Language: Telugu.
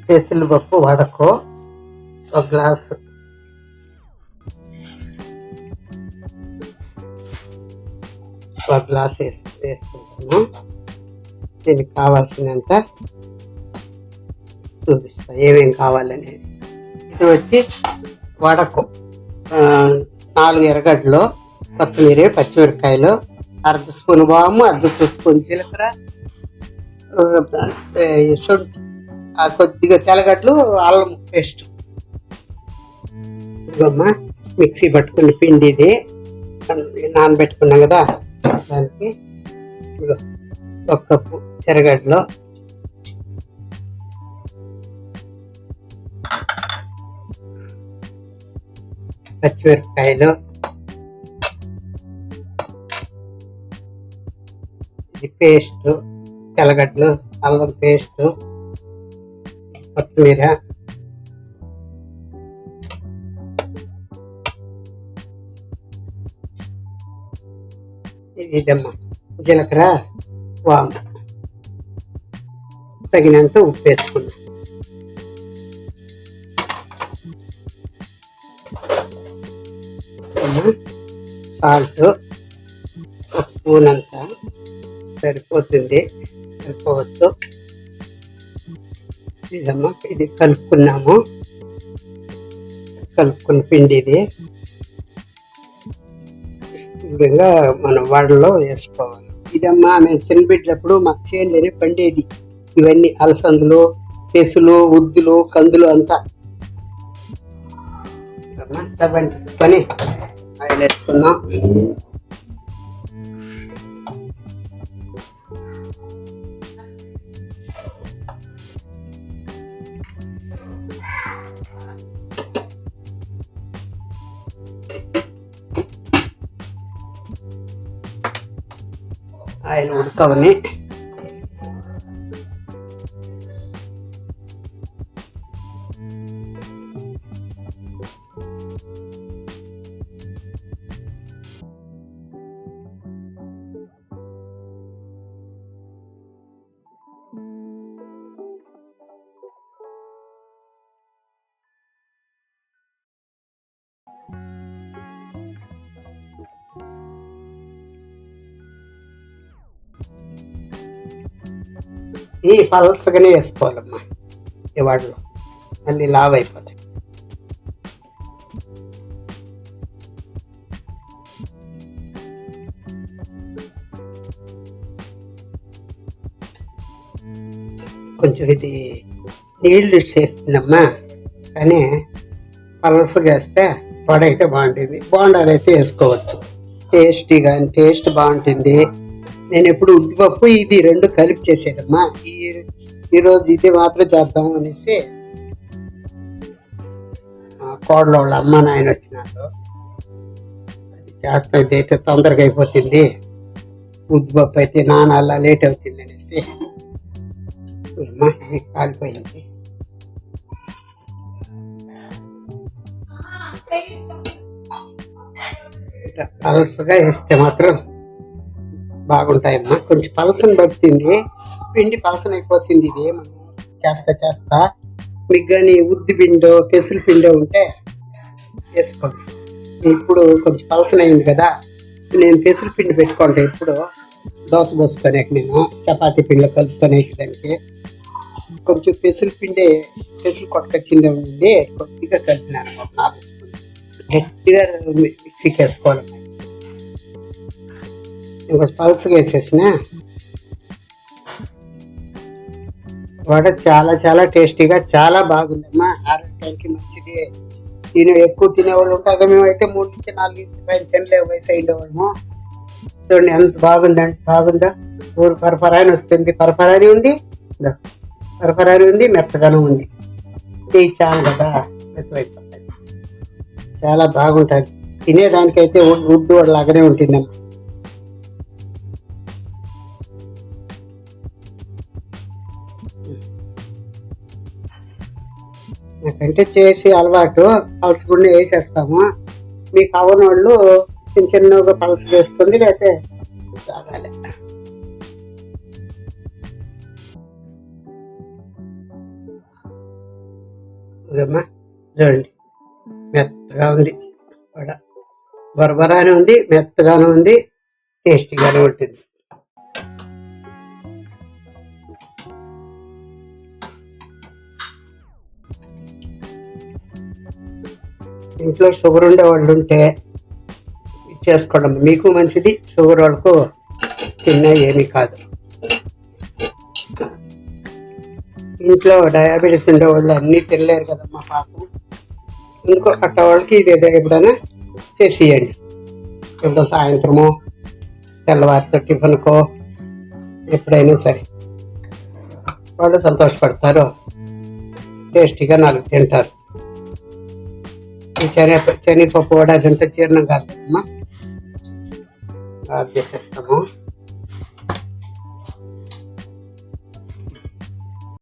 పెసరపప్పు వడకు ఒక గ్లాసు, వేసుకుంటాము. దీనికి కావాల్సినంత చూపిస్తా ఏమేమి కావాలనేది. ఇది వచ్చి వడకు 4 ఎర్రగడ్డలు, కొత్తిమీర, పచ్చిమిరపకాయలు, అర్ధ స్పూన్ వాము, అర్ధ స్పూన్ జీలకర్ర, శొంఠి, కొద్దిగా తెల్లగడ్డలు, అల్లం పేస్ట్. ఇదిగోమ్మ మిక్సీ పట్టుకుని పిండి ఇది నానబెట్టుకున్నాం కదా, దానికి ఇదిగో 1 కప్పు ఎర్రగడ్డలు, పచ్చిమిరపకాయలు, ఇది పేస్ట్, తెల్లగడ్డలు, అల్లం పేస్ట్, కొత్తిమీర, ఇదమ్మా జీలకర్ర, వాము, తగినంత ఉప్పు వేసుకున్నాం. సాల్ట్ 1 స్పూన్ అంతా సరిపోతుంది, సరిపోవచ్చు. ఇదమ్మా ఇది కలుపుకున్నాము, కలుపుకున్న పిండి ఇది ఈ విధంగా మనం వడలో వేసుకోవాలి. ఇదమ్మా మేము చిన్నబిడ్డలప్పుడు మాకు చేనులోనే పండేది ఇవన్నీ, అలసందులు, పెసులు, ఉద్దులు, కందులు అంతా. తవ్వండి తీసుకొని ఆయిల్ వేసుకుందాం. ఆయిల్ ఉడకవని ఈ పలసగానే వేసుకోవాలమ్మా, ఈ వాటిలో మళ్ళీ లావ్ అయిపోతాయి. కొంచెం ఇది నీళ్ళు చేస్తుందమ్మా, కానీ పలసగా వేస్తే వడ అయితే బాగుంటుంది. బోండాలు అయితే వేసుకోవచ్చు, టేస్టీగా టేస్ట్ బాగుంటుంది. నేను ఎప్పుడు ఉద్దిపప్పు ఇది 2 కలిపి చేసేదమ్మా. ఈరోజు ఇది మాత్రం చేద్దాము అనేసి కోడలో వాళ్ళ అమ్మ నాయన వచ్చినారు, అది చేస్తాం. ఇది అయితే తొందరగా అయిపోతుంది, ఉద్దిపప్పు అయితే నానాలా లేట్ అవుతుంది అనేసి అమ్మా ఇది కాలిపోయింది. పలసగా వేస్తే మాత్రం బాగుంటాయమ్మా. కొంచెం పలసన పడుతుంది, పిండి పలసన అయిపోతుంది. ఇది మనం చేస్తా మీకు కానీ ఉద్ది పిండో పెసులు పిండో ఉంటే వేసుకోండి. ఇప్పుడు కొంచెం పలసన అయింది కదా, నేను పెసులు పిండి పెట్టుకుంటా. ఇప్పుడు దోశ పోసుకొనేకి, నేను చపాతీ పిండిలో కలుపుకొనేకి దానికి కొంచెం పెసులు కొట్టుకొచ్చింది ఉండి కొద్దిగా కలిపినాను. 4 స్పూన్ గట్టిగా మిక్సీకి వేసుకోవాలి. ఇంకొక పల్స్గా వేసేసిన వడ చాలా చాలా టేస్టీగా చాలా బాగుందమ్మా. ఆరోగ్యానికి మంచిది. ఎక్కువ తినేవాళ్ళు ఉంటారు, మేమైతే 3 నుంచి 4 పైన తినలేవు, వయసు అయినవాళ్ళము. చూడండి ఎంత బాగుందంటే బాగుందా. ఊరు పరపరాని వస్తుంది, పరపరాని ఉంది, మెత్తగానే ఉంది. తీసాను కదా, మెత్తమైపోతుంది, చాలా బాగుంటుంది. తినేదానికైతే ఉడ్డు లాగానే ఉంటుందమ్మా. నాకంటే చేసి అలవాటు, పలుసుకుండా వేసేస్తాము. మీకు అవన వాళ్ళు చిన్నగా పలుసు వేసుకుంది, లేకపోతే తాగాలి. ఇదమ్మా చూడండి, మెత్తగా ఉంది వడ. బొరబరానే ఉంది, మెత్తగానే ఉంది, టేస్టీగానే ఉంటుంది. ఇంట్లో షుగర్ ఉండే వాళ్ళు ఉంటే చేసుకోవడం మీకు మంచిది, షుగర్ వాళ్ళకు తిన్నా ఏమీ కాదు. ఇంట్లో డయాబెటీస్ ఉండేవాళ్ళు అన్నీ తినలేరు కదమ్మా పాపం. ఇంకో కట్ట వాళ్ళకి ఇది ఎప్పుడైనా చేసేయండి, ఇప్పుడు సాయంత్రము తెల్లవారితో టిఫిన్కో ఎప్పుడైనా సరే వాళ్ళు సంతోషపడతారు, టేస్టీగా 4 తింటారు. ఈ శనగపప్పు కూడా అదంతా జీర్ణం కాదమ్మా, చేసేస్తాము.